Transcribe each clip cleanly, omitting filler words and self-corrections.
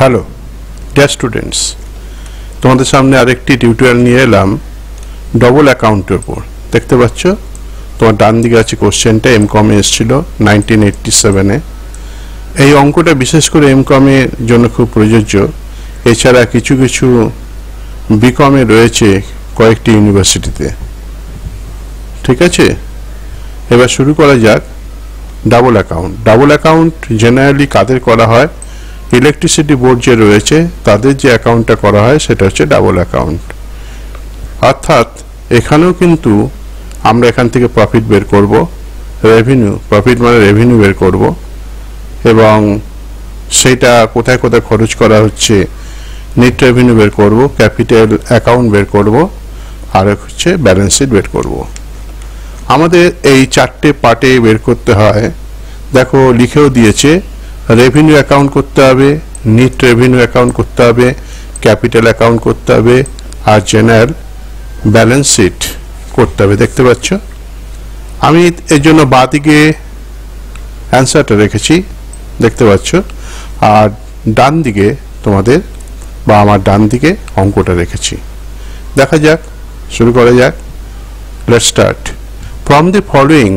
Hello dear students, তোমাদের সামনে আরেকটি টিউটোরিয়াল নিয়ে এলাম ডবল অ্যাকাউন্টের উপর। দেখতে পাচ্ছ তোমার ডান দিকে আছে কোশ্চেনটা, এমকমে এসেছিল 1987-এ। এই অঙ্কটা বিশেষ করে এমকমের জন্য খুব প্রযোজ্য। এছাড়া কিছু কিছু বিকমে রয়েছে কয়েকটি ইউনিভার্সিটিতে। ঠিক আছে, এবার শুরু করা যাক। ডাবল অ্যাকাউন্ট জেনারেলি কাদের করা হয়? ইলেকট্রিসিটি বোর্ড যে রয়েছে তাদের যে অ্যাকাউন্টটা করা হয় সেটা হচ্ছে ডাবল অ্যাকাউন্ট। অর্থাৎ এখানেও কিন্তু আমরা এখান থেকে প্রফিট বের করব, প্রফিট মানে রেভিনিউ বের করব, এবং সেটা কোথায় কোথায় খরচ করা হচ্ছে নেট রেভিনিউ বের করব, ক্যাপিটাল অ্যাকাউন্ট বের করব, আর হচ্ছে ব্যালেন্স শিট বের করব। আমাদের এই চারটে পার্টে বের করতে হয়। দেখো লিখেও দিয়েছে, রেভিনিউ অ্যাকাউন্ট করতে হবে, নেট রেভিনিউ অ্যাকাউন্ট করতে হবে, ক্যাপিটাল অ্যাকাউন্ট করতে হবে, আর জেনারেল ব্যালেন্স শিট করতে হবে। দেখতে পাচ্ছ আমি এর জন্য বাঁদিকে অ্যান্সারটা রেখেছি, দেখতে পাচ্ছ, আর ডান দিকে তোমাদের বা আমার ডান দিকে অঙ্কটা রেখেছি। দেখা যাক, শুরু করা যাক। Let's start. From the following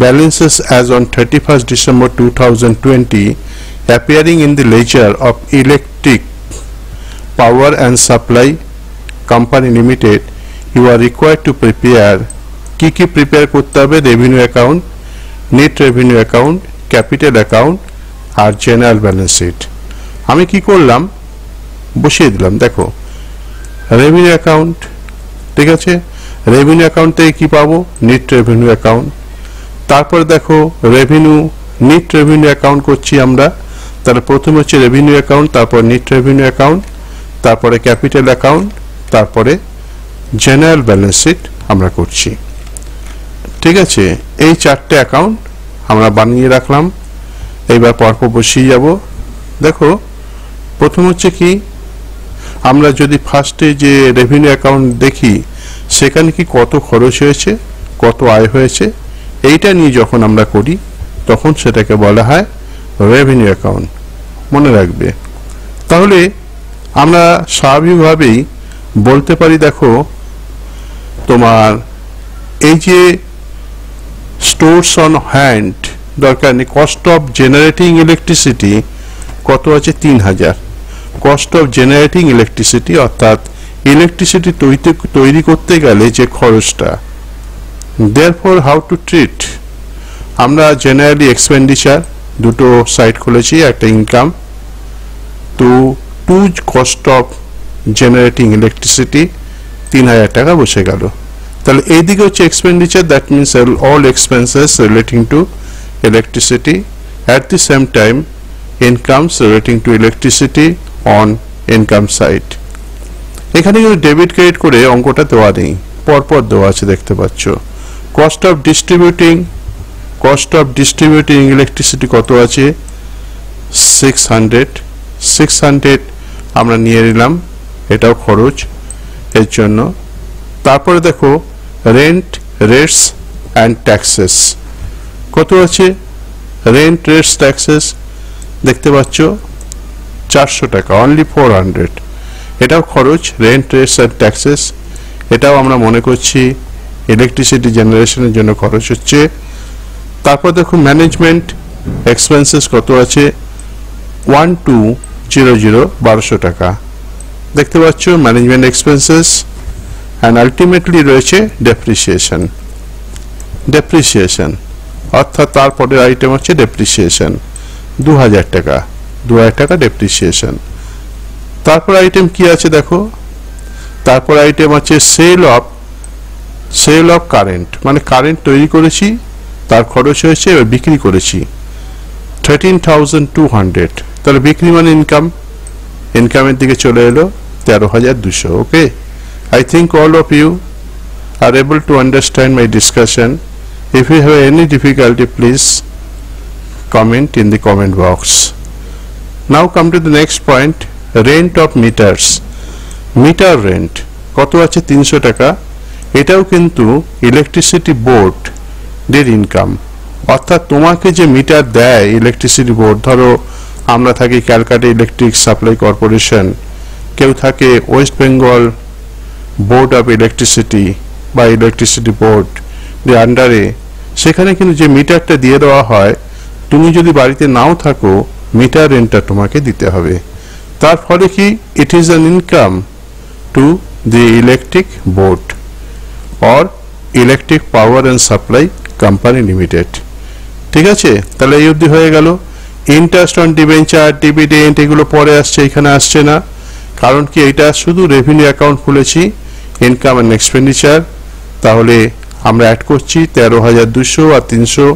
balances as on 31st December 2020 appearing in the ledger of Electric Power and Supply Company Limited, you are required to prepare কি প্রিপেয়ার করতে হবে? Revenue account, net revenue account, capital account আর general balance sheet. আমি কি করলাম, বসিয়ে দিলাম। দেখো রেভিনিউ অ্যাকাউন্ট, ঠিক আছে, রেভিনিউ অ্যাকাউন্ট থেকে কি পাবো? Net revenue account. তারপরে দেখো নেট রেভিনিউ অ্যাকাউন্ট করছি আমরা, তাহলে প্রথমে হচ্ছে রেভিনিউ অ্যাকাউন্ট, তারপর নেট রেভিনিউ অ্যাকাউন্ট, তারপরে ক্যাপিটাল অ্যাকাউন্ট, তারপরে জেনারেল ব্যালেন্স শিট আমরা করছি। ঠিক আছে, এই চারটে অ্যাকাউন্ট আমরা বানিয়ে রাখলাম। এইবার পরপর বসিয়ে যাব। দেখো প্রথম হচ্ছে কি, আমরা যদি ফার্স্টে যে রেভিনিউ অ্যাকাউন্ট দেখি সেখানে কি কত খরচ হয়েছে, কত আয় হয়েছে, এইটা নিয়ে যখন আমরা করি তখন সেটাকে বলা হয় রেভিনিউ অ্যাকাউন্ট। মনে রাখবে। তাহলে আমরা স্বাভাবিকভাবেই বলতে পারি, দেখো তোমার এই যে স্টোরস অন হ্যান্ড দরকার নেই, কস্ট অফ জেনারেটিং ইলেকট্রিসিটি কত আছে? 3000। কস্ট অফ জেনারেটিং ইলেকট্রিসিটি অর্থাৎ ইলেকট্রিসিটি তৈরি করতে গেলে যে খরচটা। দেয়ারফর হাউ টু ট্রিট, আমরা জেনারেলি এক্সপেন্ডিচার দুটো সাইড খুলেছি, একটা ইনকাম। তো to cost of generating electricity 3000 টাকা বসে গেল। তাহলে এইদিকে হচ্ছে expenditure, that means all expenses relating to electricity. At the same time incomes relating to electricity on income side. এখানে কিন্তু ডেবিট ক্রেডিট করে অঙ্কটা দেওয়া নেই, পরপর দেওয়া আছে, দেখতে পাচ্ছ। কস্ট অফ ডিস্ট্রিবিউটিং ইলেকট্রিসিটি কত আছে? 600 আমরা নিয়ে নিলাম, এটাও খরচ এর জন্য। তারপরে দেখো রেন্ট, রেটস অ্যান্ড ট্যাক্সেস কত আছে? রেন্ট, রেটস, ট্যাক্সেস দেখতে পাচ্ছ 400 টাকা, অনলি 400, এটাও খরচ। রেন্ট, রেটস অ্যান্ড ট্যাক্সেস, এটাও আমরা মনে করছি ইলেকট্রিসিটি জেনারেশনের জন্য খরচ হচ্ছে। তারপর দেখো ম্যানেজমেন্ট এক্সপেন্সেস কত আছে? 1200, 1200 টাকা দেখতে পাচ্ছ ম্যানেজমেন্ট এক্সপেন্সেস। অ্যান্ড আলটিমেটলি রয়েছে ডেপ্রিসিয়েশন, অর্থাৎ তারপরের আইটেম হচ্ছে ডেপ্রিসিয়েশন, 2000 টাকা ডেপ্রিসিয়েশন। তারপর আইটেম কি আছে দেখো, তারপর আইটেম আছে সেল অফ কারেন্ট, মানে কারেন্ট তৈরি করেছি, তার খরচ হয়েছে, এবার বিক্রি করেছি 13,200, তাহলে বিক্রি মানে ইনকামের দিকে চলে এলো 13,200। ওকে, I think all of you are able to understand my discussion. If you have any difficulty, please comment in the comment box. Now come to the next point, rent of meters. Metre rent কত আছে? 300 টাকা। এটাও কিন্তু electricity board দের income, অর্থাৎ তোমাকে যে metre দেয় electricity board, ধরো আমরা থাকি ক্যালকাটা ইলেকট্রিক সাপ্লাই কর্পোরেশন, কেউ থাকে West Bengal board of electricity বা ইলেকট্রিসিটি বোর্ড এর আন্ডারে, সেখানে কিন্তু যে মিটারটা দিয়ে দেওয়া হয়, তুমি যদি বাড়িতে নাও থাকো মিটার রেন্টটা তোমাকে দিতে হবে। তার ফলে কি it is an income to the electric board or electric power and supply company limited. ঠিক আছে, তাহলে এই অবধি হয়ে গেল। ইন্টারেস্ট অন ডিবেঞ্চার, ডিভিডেন্ড এগুলো পরে আসছে, এখানে আসছে না, কারণ কি এটা শুধু রেভিনিউ অ্যাকাউন্ট খুলেছি, ইনকাম অ্যান্ড এক্সপেন্ডিচার। তাহলে আমরা অ্যাড করছি 13,200 আর 300,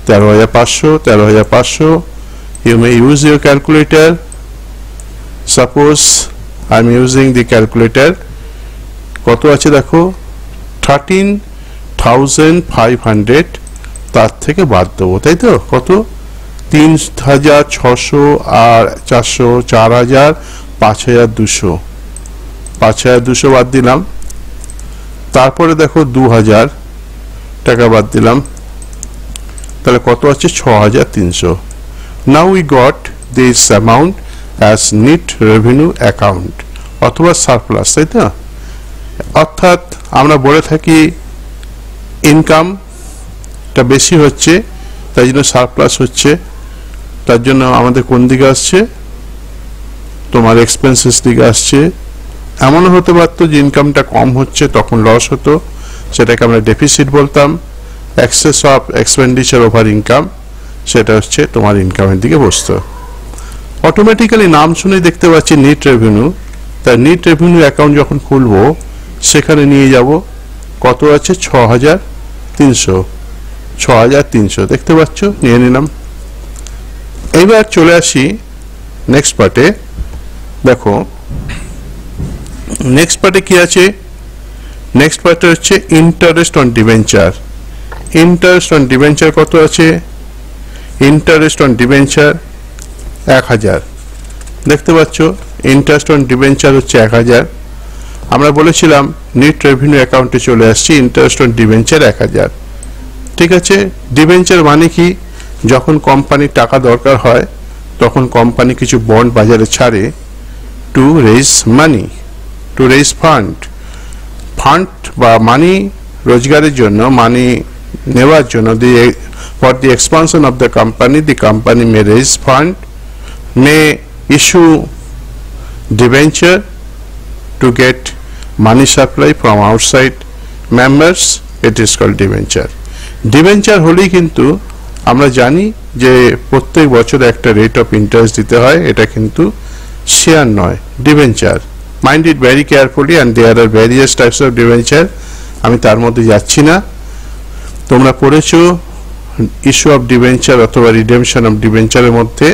13,500, 13,500। You may use your calculator. Suppose I am using the calculator. কত আছে দেখো, 13,500, তার থেকে বাদ দেবো, তাই তো? কত? 3,600 আর 400, 4,000, 5,200, 5,200 বাদ দিলাম। তারপরে দেখো 2,000 টাকা বাদ দিলাম, তাহলে কত আছে? 6,300। Now we got this amount as net revenue account অথবা সারপ্লাস, তাই তো? অর্থাৎ আমরা বলে থাকি ইনকামটা বেশি হচ্ছে, তাই জন্য সারপ্লাস হচ্ছে। তার জন্য আমাদের কোন দিকে আসছে? তোমার এক্সপেন্সেস দিকে আসছে। এমনও হতে পারতো যে ইনকামটা কম হচ্ছে, তখন লস হতো, সেটাকে আমরা ডেফিসিট বলতাম। Access of expenditure over income, সেটা হচ্ছে তোমার ইনকামের দিকে বসতো। অটোমেটিক্যালি নাম শুনে দেখতে পাচ্ছি নেট রেভিনিউ, তাই নেট রেভিনিউ অ্যাকাউন্ট যখন খুলবো সেখানে নিয়ে যাব, কত আছে? 6,300, 6,300 দেখতে পাচ্ছ, নিয়ে নিলাম। এইবার চলে আসি নেক্সট পার্টে। দেখো নেক্সট পার্টে কি আছে? নেক্সট পার্টে হচ্ছে interest on debenture. Interest on debenture কত আছে? ইন্টারেস্ট অন ডিবেঞ্চার 1,000 দেখতে পাচ্ছ। ইন্টারেস্ট অন ডিবেঞ্চার হচ্ছে 1,000। আমরা বলেছিলাম নেট রেভিনিউ অ্যাকাউন্টে চলে আসছি, ইন্টারেস্ট অন ডিবেঞ্চার 1,000। ঠিক আছে, ডিবেঞ্চার মানে কি? যখন কোম্পানির টাকা দরকার হয় তখন কোম্পানি কিছু বন্ড বাজারে ছাড়ে to raise money, to raise fund. Fund বা মানি রোজগারের জন্য, মানি নেওয়ার জন্য, for the expansion of the company may raise fund, may issue debenture to get money supply from outside members. It is called debenture. Debenture হলেই কিন্তু আমরা জানি যে প্রত্যেক বছর একটা রেট অফ ইন্টারেস্ট দিতে হয়, এটা কিন্তু শেয়ার নয়, debenture. Mind it very carefully, and there are various types of debenture. আমি তার মধ্যে যাচ্ছি না, তোমরা পড়েছো ইস্যু অফ ডিবেঞ্চার অথবা রিডেমশন অফ ডিবেঞ্চারের মধ্যে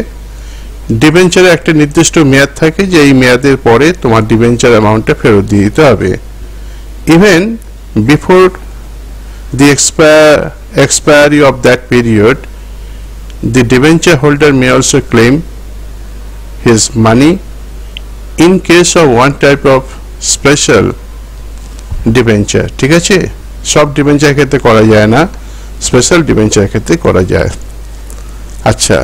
ডিবেঞ্চারে একটা নির্দিষ্ট মেয়াদ থাকে, যে এই মেয়াদের পরে তোমার ডিবেঞ্চার অ্যামাউন্টটা ফেরত দিয়ে দিতে হবে। Even before the expiry of that period, the debenture holder may also claim his money in case of one type of special debenture. ঠিক আছে, সব ডিবেঞ্চার ক্ষেত্রে করা যায় না, স্পেশাল ডিবেঞ্চার ক্ষেত্রে করা যায়। আচ্ছা,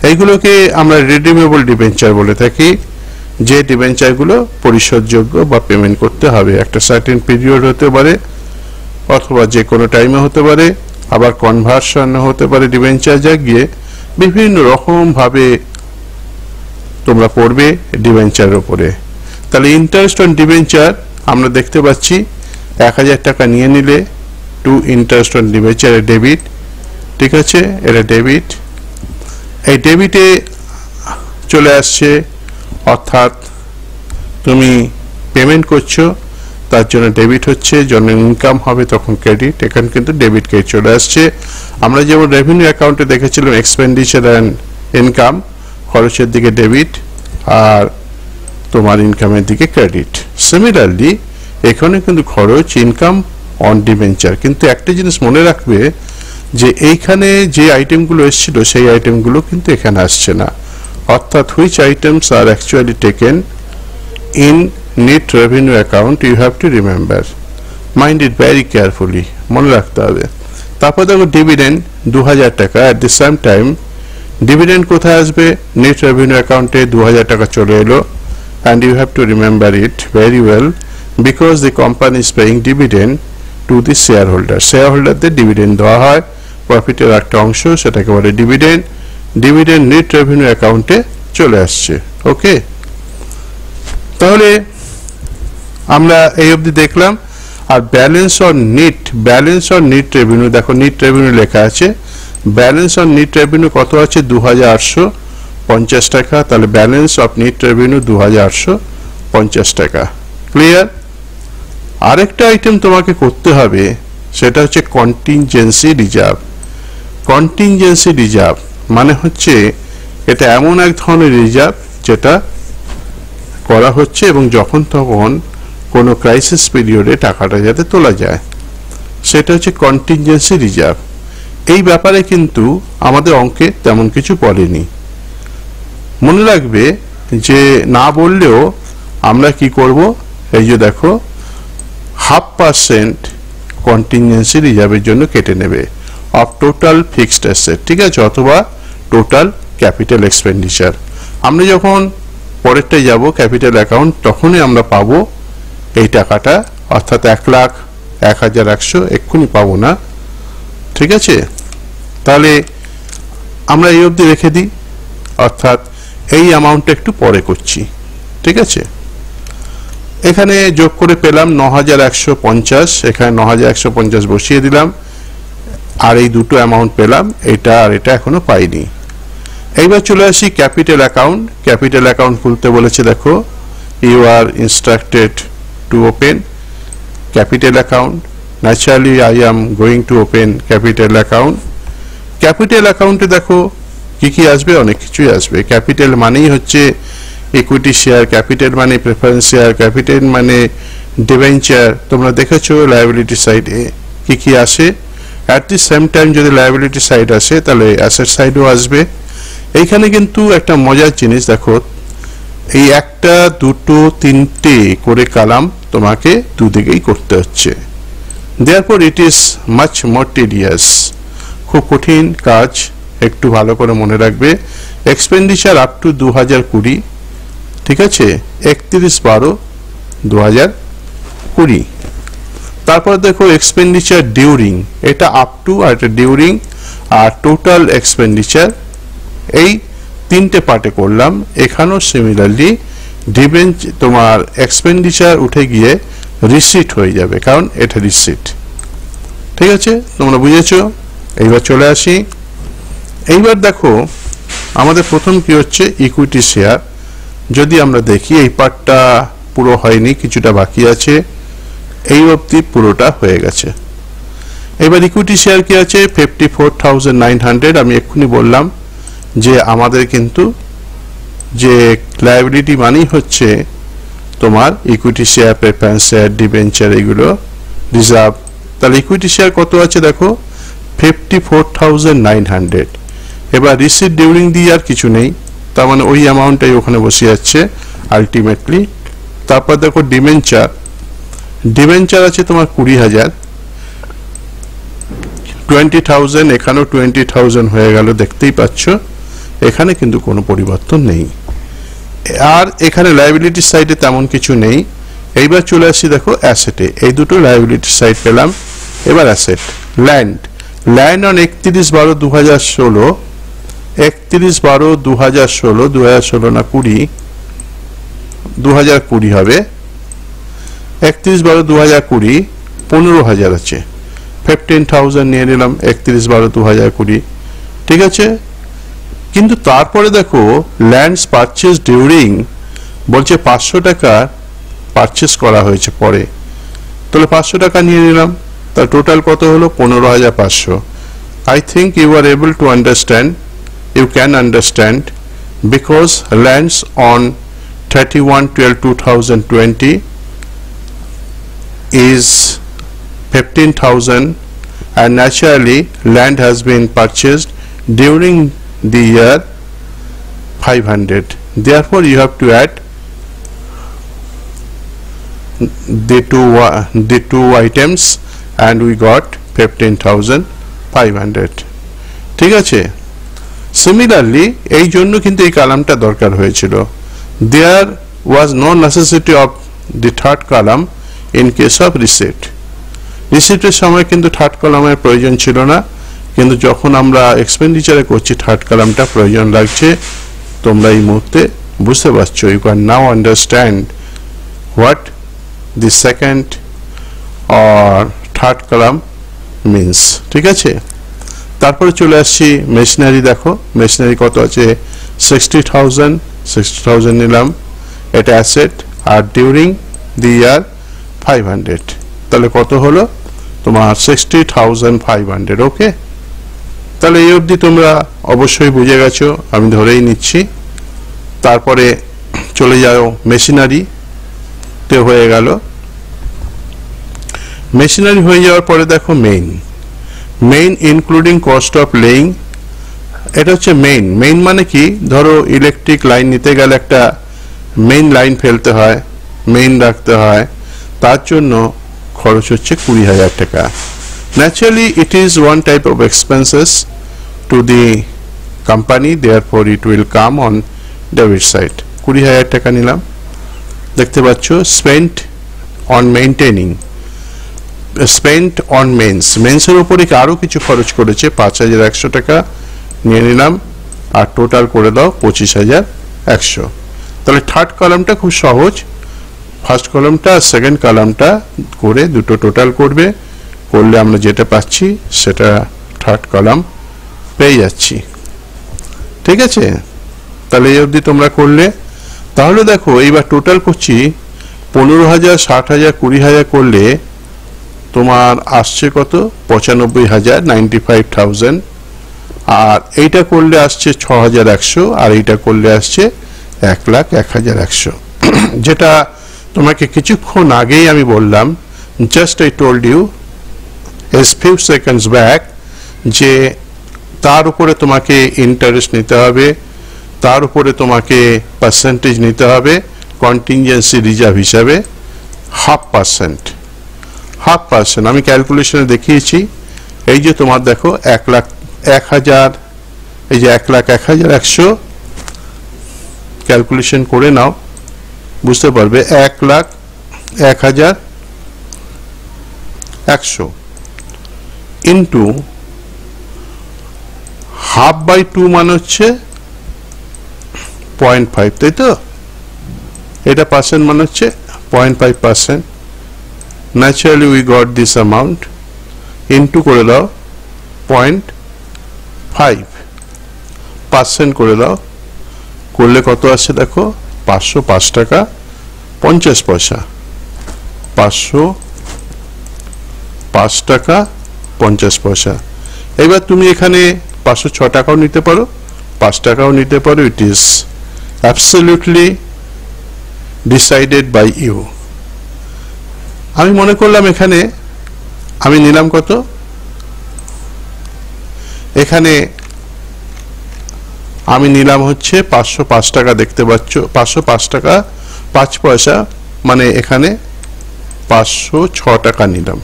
এইগুলোকে আমরা রিডিমেবল ডিবেঞ্চার বলে থাকি, যে ডিবেঞ্চারগুলো পরিশোধযোগ্য বা পেমেন্ট করতে হবে। একটা সার্টেন পিরিয়ড হতে পারে, অথবা যে কোনো টাইমে হতে পারে, আবার কনভার্সন হতে পারে ডিবেঞ্চার, যা গিয়ে বিভিন্ন রকম ভাবে তোমরা পড়বে ডিবেঞ্চারের উপরে। তাহলে ইন্টারেস্ট অন ডিবেঞ্চার আমরা দেখতে পাচ্ছি 1,000 টাকা নিয়ে নিলে to interest on debenture debit. ঠিক আছে, এটা ডেবিট। এই ডেবিটে চলে আসছে, অর্থাৎ তুমি পেমেন্ট করছো, তার জন্য ডেবিট হচ্ছে, যখন ইনকাম হবে তখন ক্রেডিট। এখানে কিন্তু ডেবিট ক্রেডিট চলে আসছে। আমরা যেমন রেভিনিউ অ্যাকাউন্টে দেখেছিলাম এক্সপেন্ডিচার অ্যান্ড ইনকাম, খরচের দিকে ডেবিট আর তোমার ইনকামের দিকে ক্রেডিট। সিমিলারলি এখানে কিন্তু খরচ, ইনকাম অন ডিবেঞ্চার। কিন্তু একটা জিনিস মনে রাখবে যে এইখানে যে আইটেমগুলো এসেছিল সেই আইটেমগুলো কিন্তু এখানে আসছে না, অর্থাৎ which items are actually taken in net revenue account, you have to remember, mind it very carefully, মনে রাখতে হবে। তারপর দেখো ডিভিডেন্ড 2,000 টাকা। At the same time dividend কোথায় আসবে? নেট রেভিনিউ অ্যাকাউন্টে 2000 টাকা চলে এলো, and you have to remember it very well because the company is paying dividend to the shareholder. শেয়ারহোল্ডারদের ডিভিডেন্ড দেওয়া হয়, প্রফিটের একটা অংশ, সেটাকে বলে ডিভিডেন্ড। ডিভিডেন্ড নেট রেভিনিউ অ্যাকাউন্টে চলে আসছে। ওকে, তাহলে আমরা এই অবধি দেখলাম। আর ব্যালেন্স অন নিট রেভিনিউ, দেখো নিট রেভিনিউ লেখা আছে, ব্যালেন্স অন নিট রেভিনিউ কত আছে? 2850 টাকা। তাহলে ব্যালেন্স অফ নিট রেভিনিউ 2850 টাকা। ক্লিয়ার? আরেকটা আইটেম তোমাকে করতে হবে, সেটা হচ্ছে কন্টিনজেন্সি রিজার্ভ। কন্টিনজেন্সি রিজার্ভ মানে হচ্ছে এটা এমন এক ধরনের রিজার্ভ যেটা করা হচ্ছে এবং যখন তখন কোনো ক্রাইসিস পিরিয়ডে টাকাটা যাতে তোলা যায়, সেটা হচ্ছে কন্টিনজেন্সি রিজার্ভ। এই ব্যাপারে কিন্তু আমাদের অঙ্কে তেমন কিছু পড়েনি। মনে রাখবে যে না বললেও আমরা কি করব, এই যে দেখো 0.5% কন্টিনজেন্সি রিজার্ভের জন্য কেটে নেবে অফ টোটাল ফিক্সড অ্যাসেট, ঠিক আছে, অথবা টোটাল ক্যাপিটাল এক্সপেন্ডিচার। আমরা যখন পরেরটায় যাব ক্যাপিটাল অ্যাকাউন্ট, তখনই আমরা পাবো এই টাকাটা, অর্থাৎ 1,01,100 এক্ষুনি পাবো না, ঠিক আছে। তাহলে আমরা এই অবধি রেখে দিই, অর্থাৎ এই অ্যামাউন্টটা একটু পরে করছি, ঠিক আছে। এখানে যোগ করে পেলাম 9,150, এখানে 9,150 বসিয়ে দিলাম, আর এই দুটো অ্যামাউন্ট পেলাম, এটা আর এটা এখনো পাইনি। এইবার চলে আসি ক্যাপিটাল অ্যাকাউন্ট। ক্যাপিটাল অ্যাকাউন্ট খুলতে বলেছে, দেখো you are instructed to open capital account. Naturally I am going to open capital account. Capital অ্যাকাউন্টে দেখো কি কি আসবে, অনেক কিছুই আসবে। ক্যাপিটাল মানেই হচ্ছে ইকুইটি শেয়ার, ক্যাপিটাল মানে প্রেফারেন্স শেয়ার, ক্যাপিটাল মানে ডিবেঞ্চার। তোমরা দেখেছো লায়াবিলিটি সাইডে কি কি আসে। অ্যাট দি সেম টাইম যদি লায়াবিলিটি সাইড আসে তাহলে অ্যাসেট সাইডও আসবে। এইখানে কিন্তু একটা মজার জিনিস দেখো, এই একটা দুটো তিনটে করে কালাম তোমাকে দুদিকেই করতে হচ্ছে। Therefore it is much more tedious, খুব কঠিন কাজ, একটু ভালো করে মনে রাখবে। এক্সপেন্ডিচার আপ টু 2020, ঠিক আছে, 31/12/2020। তারপর দেখো এক্সপেন্ডিচার ডিউরিং, এটা আপ টু আর এটা ডিউরিং, আর টোটাল এক্সপেন্ডিচার, এই তিনটে পার্টে করলাম। এখানেও সিমিলারলি তোমার এক্সপেন্ডিচার উঠে গিয়ে রিসিট হয়ে যাবে, কারণ এটা রিসিট, ঠিক আছে, তোমরা বুঝেছো। এইবার চলে আসি, এইবার দেখো আমাদের প্রথম কি হচ্ছে, ইকুইটি শেয়ার। যদি আমরা দেখি এই পার্টটা পুরো হয়নি, কিছুটা বাকি আছে, এই অবধি পুরোটা হয়ে গেছে। এবার ইকুইটি শেয়ার কি আছে, 54,900। আমি এক্ষুনি বললাম যে আমাদের কিন্তু যে লায়াবিলিটি মানেই হচ্ছে তোমার equity share, preference share, debenture, এগুলো রিজার্ভ। তাহলে ইকুইটি শেয়ার কত আছে দেখো, 54,900। এবার রিসিট ডিউরিং দিয়ে আর কিছু নেই, তার মানে ওই অ্যামাউন্টটাই ওখানে বসে যাচ্ছে আলটিমেটলি। তারপর দেখো ডিবেঞ্চার, ডিবেঞ্চার আছে তোমার 20,000, 20,000, এখানেও 20,000 হয়ে গেল, দেখতেই পাচ্ছ এখানে কিন্তু কোনো পরিবর্তন নেই। আর এখানে লায়াবিলিটি সাইডে তেমন কিছু নেই। এইবার চলে আসি দেখো অ্যাসেটে, এই দুটো লায়াবিলিটি সাইড পেলাম। এবার অ্যাসেট, ল্যান্ড, ল্যান্ড অন 31/12/2016, 31/12/2016, 2016 না 2020 হবে, 31/12/2020, 15,000 আছে, 15,000 নিয়ে নিলাম 31/12/2020, ঠিক আছে। কিন্তু তারপরে দেখো ল্যান্ডস পারচেজ ডিউরিং বলছে 500 টাকা পারচেস করা হয়েছে পরে, তাহলে 500 টাকা নিয়ে নিলাম, তার টোটাল কত হলো 15,500। I think you are able to understand, you can understand, because lands on 31/12/2020 is 15,000, and naturally land has been purchased during the year 500. Therefore you have to add the two items and we got 15,500, ঠিক আছে। Similarly এই জন্য কিন্তু এই কলামটা দরকার হয়েছিল। There was no necessity of the third column in case of receipt. রিসিটের সময় কিন্তু থার্ড কলামের প্রয়োজন ছিল না, কিন্তু যখন আমরা এক্সপেন্ডিচারে করছি থার্ড কলামটা প্রয়োজন লাগছে। তোমরা এই মুহূর্তে বুঝতে পারছো, you can now understand what the second or third column means. ঠিক আছে, তারপরে চলে আসছি মেশিনারি। দেখো মেশিনারি কত আছে, 60,000 নিলাম, এটা অ্যাসেট। আর ডিউরিং দি ইয়ার 500, তাহলে কত হলো তোমার 60,500। ওকে, তাহলে এই অবধি তোমরা অবশ্যই বুঝে গেছো, আমি ধরেই নিচ্ছি। তারপরে চলে যাও মেশিনারি তে, হয়ে গেল। মেশিনারি হয়ে যাওয়ার পরে দেখো main including cost of laying. এটা হচ্ছে মেইন মানে কি, ধরো ইলেকট্রিক লাইন নিতে গেলে একটা মেইন লাইন ফেলতে হয়, মেইন রাখতে হয়, তার জন্য খরচ হচ্ছে 20,000 টাকা। Naturally it is one type of expenses to the company, therefore it will come on debit side. 20,000 টাকা নিলাম। দেখতে পাচ্ছ spent on maintaining, spent on মেন্সের উপরে আরো কিছু খরচ করেছে, 5,100 টাকা নিয়ে নিলাম। আর টোটাল করে দাও 25,100। তাহলে থার্ড কলামটা খুব সহজ, ফার্স্ট কলামটা আর সেকেন্ড কলামটা করে দুটো টোটাল করবে, করলে আমরা যেটা পাচ্ছি সেটা থার্ড কলাম পেয়ে যাচ্ছি। ঠিক আছে, তাহলে এই অবধি তোমরা করলে। তাহলে দেখো এইবার টোটাল করছি 15,000, 60,000, 20,000 করলে তোমার আসছে কত, 95,000, 95,000। আর এইটা করলে আসছে 6,100, আর এইটা করলে আসছে 1,01,100। যেটা তোমাকে কিছুক্ষণ আগেই আমি বললাম, just I told U S few seconds back, যে তার উপরে তোমাকে ইন্টারেস্ট নিতে হবে, তার উপরে তোমাকে পার্সেন্টেজ নিতে হবে কন্টিনজেন্সি রিজার্ভ হিসাবে 0.5%। আমি ক্যালকুলেশনে দেখিয়েছি। এই যে তোমার দেখো 1,01,000, এই যে 1,01,100 ক্যালকুলেশন করে নাও, বুঝতে পারবে। 1,01,100 ইন্টু 1/2 মানে হচ্ছে 0.5, তাই তো? এটা পার্সেন্ট মানে হচ্ছে 0.5%। Naturally we got this amount, into করে দাও 0.5% করে দাও, করলে কত আসছে দেখো, 505 টাকা 50 পয়সা। 505 টাকা 50 পয়সা। এবার তুমি এখানে 506 টাকাও নিতে পারো, 5 টাকাও নিতে পারো। It is absolutely decided by you. আমি মনে করলাম এখানে আমি নিলাম কত, এখানে আমি নিলাম হচ্ছে 505 টাকা। দেখতে পাচ্ছ 505 টাকা 5 পয়সা, মানে এখানে 506 টাকা নিলাম,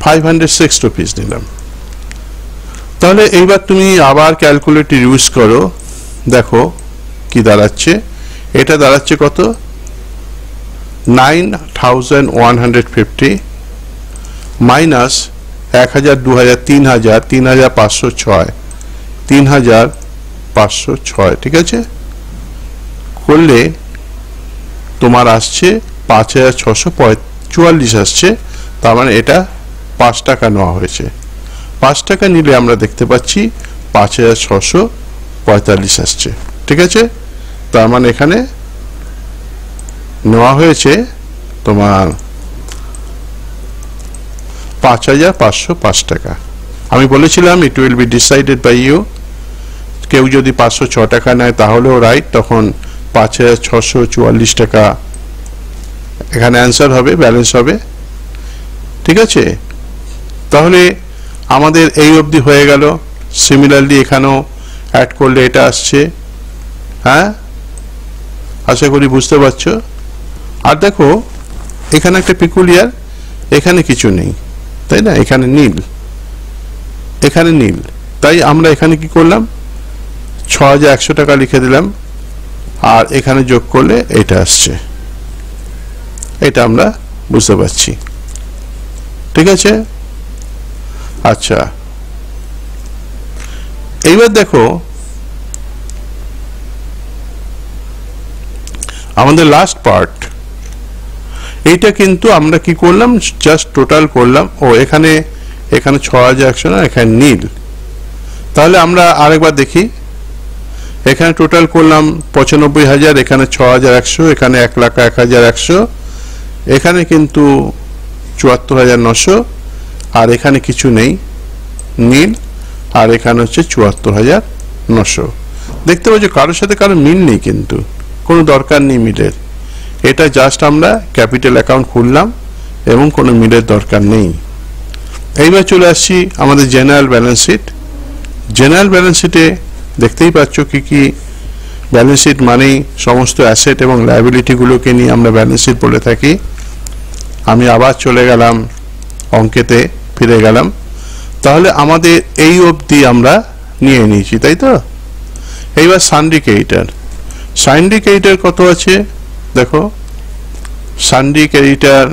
506 রুপিস নিলাম। তাহলে এইবার তুমি আবার ক্যালকুলেটর ইউজ করো, দেখো কি দাঁড়াচ্ছে। এটা দাঁড়াচ্ছে কত, 9,150 মাইনাস 1,000, 2,000, 3,000, 3,506, 3,506। ঠিক আছে, করলে তোমার আসছে 5,644 আসছে। তার মানে এটা 5 টাকা নেওয়া হয়েছে। 5 টাকা নিলে আমরা দেখতে পাচ্ছি 5,645 আসছে। ঠিক আছে, তার মানে এখানে নেওয়া হয়েছে তোমার 5,505 টাকা। আমি বলেছিলাম it will be decided by you. কেউ যদি 506 টাকা নেয় তাহলেও রাইট, তখন 5,644 টাকা এখানে অ্যান্সার হবে, ব্যালেন্স হবে। ঠিক আছে, তাহলে আমাদের এই অবধি হয়ে গেল। সিমিলারলি এখানেও অ্যাড করলে এটা আসছে। হ্যাঁ, আশা করি বুঝতে পারছো। আর দেখো এখানে একটা পিকুলিয়ার, এখানে কিছু নেই, তাই না? এখানে নীল, এখানে নীল। তাই আমরা এখানে কি করলাম, 6100 টাকা লিখে দিলাম, আর এখানে যোগ করলে এটা আসছে। এটা আমরা বুঝতে পারছি, ঠিক আছে। আচ্ছা, এইবার দেখো আমাদের লাস্ট পার্ট। এইটা কিন্তু আমরা কি করলাম, জাস্ট টোটাল করলাম। ও এখানে 6100 না, এখানে নীল। তাহলে আমরা আরেকবার দেখি, এখানে টোটাল করলাম 95,000, এখানে 6100, এখানে 1,01,100, এখানে কিন্তু 74,900, আর এখানে কিছু নেই, নীল, আর এখানে হচ্ছে 74,900। দেখতে পাচ্ছ কারোর সাথে কারো মিল নেই, কিন্তু কোনো দরকার নেই মিলের। এটা জাস্ট আমরা ক্যাপিটাল অ্যাকাউন্ট খুললাম এবং কোনো মিলের দরকার নেই। এইবার চলে আসছি আমাদের general balance sheet. General balance শিটে দেখতেই পাচ্ছ কি কি ব্যালেন্স শিট মানেই সমস্ত অ্যাসেট এবং লায়াবিলিটিগুলোকে নিয়ে আমরা ব্যালেন্স শিট বলে থাকি। আমি আবার চলে গেলাম অঙ্কেতে, ফিরে গেলাম। তাহলে আমাদের এই অবধি আমরা নিয়ে নিয়েছি, তাই তো। এইবার সানডি ক্রেডিটর। সানডি ক্রেডিটর কত আছে দেখো, সানডি ক্রেডিটর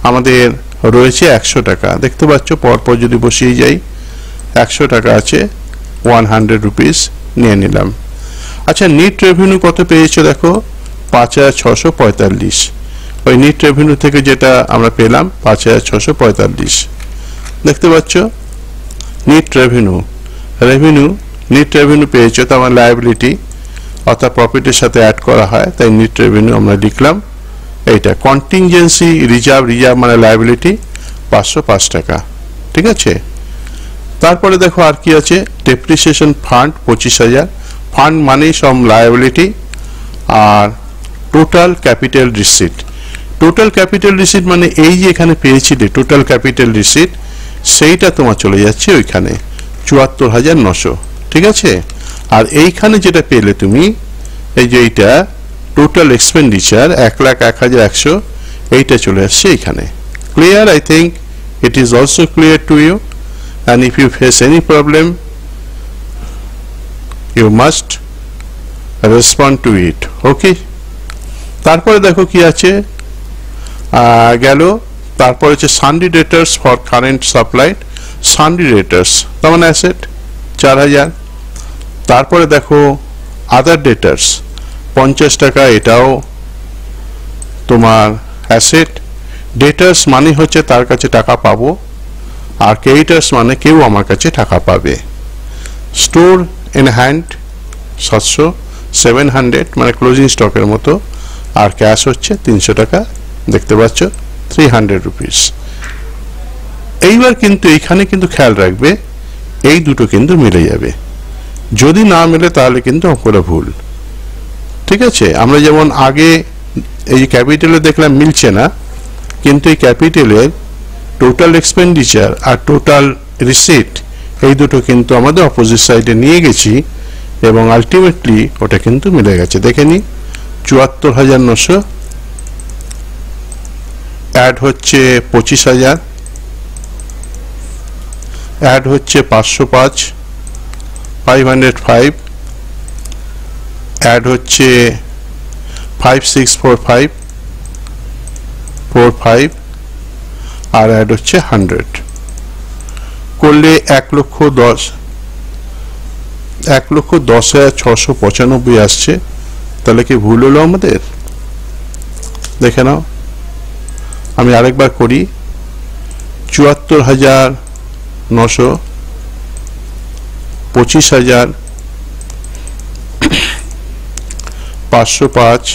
আমাদের রয়েছে 100 টাকা। দেখতে পাচ্ছ পরপর যদি বসিয়ে যাই, 100 টাকা আছে, 100 রুপিস নিয়ে নিলাম। আচ্ছা, নিট রেভিনিউ কত পেয়েছে দেখো, 5,645। ওই নিট রেভিনিউ থেকে যেটা আমরা পেলাম 5,645, দেখতে পাচ্ছ নিট রেভিনিউ। নিট রেভিনিউ পেয়েছে, তো আমার লায়াবিলিটি অর্থাৎ প্রফিটের সাথে অ্যাড করা হয়, তাই নিট রেভিনিউ আমরা লিখলাম। এইটা কন্টিনজেন্সি রিজার্ভ মানে লায়াবিলিটি 505 টাকা, ঠিক আছে। তারপরে দেখো আর কি আছে, ডেপ্রিসিয়েশন ফান্ড 25,000। ফান্ড মানেই সব লায়াবিলিটি। আর total capital receipt. Total capital receipt মানে এই যে এখানে পেয়েছিলে টোটাল ক্যাপিটাল রিসিট, সেইটা তোমার চলে যাচ্ছে ওইখানে 74,900, ঠিক আছে। আর এইখানে যেটা পেলে তুমি, এই যে এইটা টোটাল এক্সপেন্ডিচার 1,01,100, এইটা চলে আসছে এইখানে। Clear? I think it is also clear to you, and if you face any problem you must respond to it, okay। তারপরে দেখো কি আছে, গেল। তারপরে হচ্ছে সানডি ডেটার্স ফর কারেন্ট সাপ্লাই। সানডি ডেটার্স তার মানে অ্যাসেট 4,000। তারপরে দেখো আদার ডেটার্স 50 টাকা, এটাও তোমার অ্যাসেট। ডেটার্স মানে হচ্ছে তার কাছে টাকা পাবো, আর ক্রেডিটার্স মানে কেউ আমার কাছে টাকা পাবে। স্টোর ইন হ্যান্ড 700 মানে ক্লোজিং স্টকের মতো, আর ক্যাশ হচ্ছে 300 টাকা, দেখতে পাচ্ছ 300 রুপিস। এইবার কিন্তু এইখানে কিন্তু খেয়াল রাখবে, এই দুটো কিন্তু মিলে যাবে। যদি না মেলে তাহলে কিন্তু অঙ্কটা ভুল, ঠিক আছে। আমরা যেমন আগে এই ক্যাপিটালে দেখলাম মিলছে না, কিন্তু এই ক্যাপিটালের টোটাল এক্সপেন্ডিচার আর টোটাল রিসিট এই দুটো কিন্তু আমাদের অপোজিট সাইডে নিয়ে গেছি, এবং আলটিমেটলি ওটা কিন্তু মিলে গেছে। দেখে নি 74,900 অ্যাড হচ্ছে 25,000, অ্যাড হচ্ছে 505, 505 অ্যাড হচ্ছে 5645 আর অ্যাড হচ্ছে 100 করলে 1,10,695 আসছে। তাহলে কি ভুল হলো আমাদের? দেখে নাও, আমি আরেকবার করি। 74,900, 25,000, 505,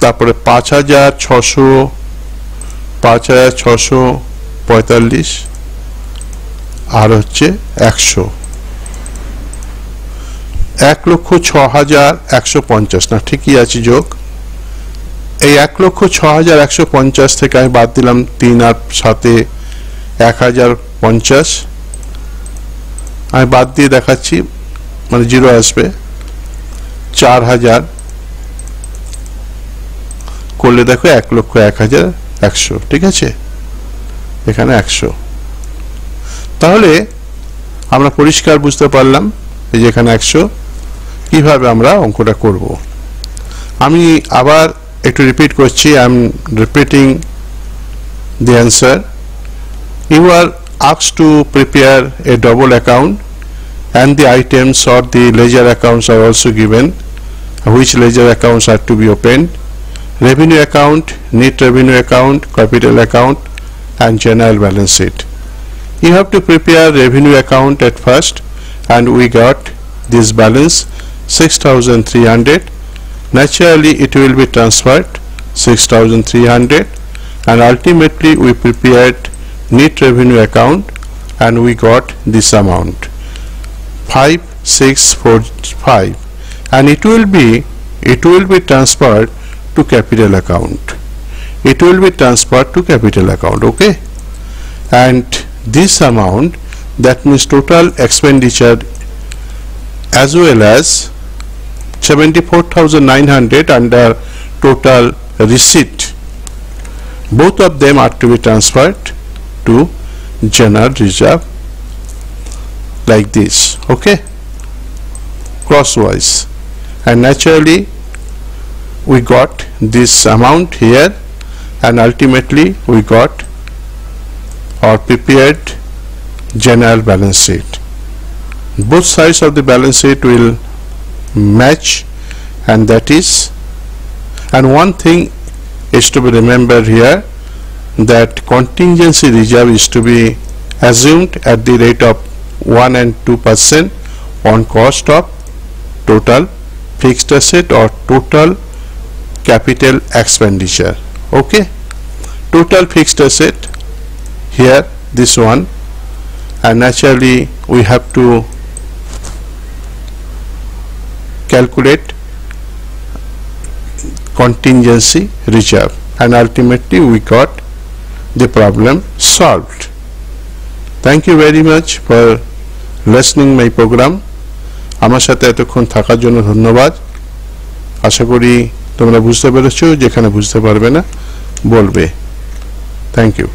তারপরে 5,645 আর হচ্ছে 100, 1,06,150 না, ঠিকই আছে যোগ। এই 1,06,150 থেকে আমি বাদ দিলাম 3 আর সাথে 1,050, আমি বাদ দিয়ে দেখাচ্ছি, মানে 0 আসবে। 4,000 করলে দেখো 1,01,100, ঠিক আছে, এখানে 100। তাহলে আমরা পরিষ্কার বুঝতে পারলাম এই যে এখানে 100 কিভাবে আমরা অঙ্কটা করব। আমি আবার একটু রিপিট করছি, I am repeating the answer. You are asked to prepare a double account and the items or the ledger accounts are also given, which ledger accounts are to be opened: revenue account, net revenue account, capital account and general balance sheet. You have to prepare revenue account at first, and we got this balance 6,300. Naturally it will be transferred 6,300, and ultimately we prepared net revenue account and we got this amount 5645, and it will be transferred to capital account. It will be transferred to capital account. Okay, and this amount, that means total expenditure as well as 74,900 under total receipt, both of them are to be transferred to general reserve like this. Okay, crosswise, and naturally we got this amount here, and ultimately we got or prepared general balance sheet. Both sides of the balance sheet will match, and that is, and one thing is to be remembered here, that contingency reserve is to be assumed at the rate of 1 and 2% on cost of total fixed asset or total capital expenditure. Okay, total fixed asset here, this one, and naturally we have to calculate contingency reserve, and ultimately we got the problem solved. Thank you very much for listening my program. আমার সাথে এতক্ষণ থাকার জন্য ধন্যবাদ। আশা করি তোমরা বুঝতে পেরেছো, যেখানে বুঝতে পারবে না বলবে। Thank you.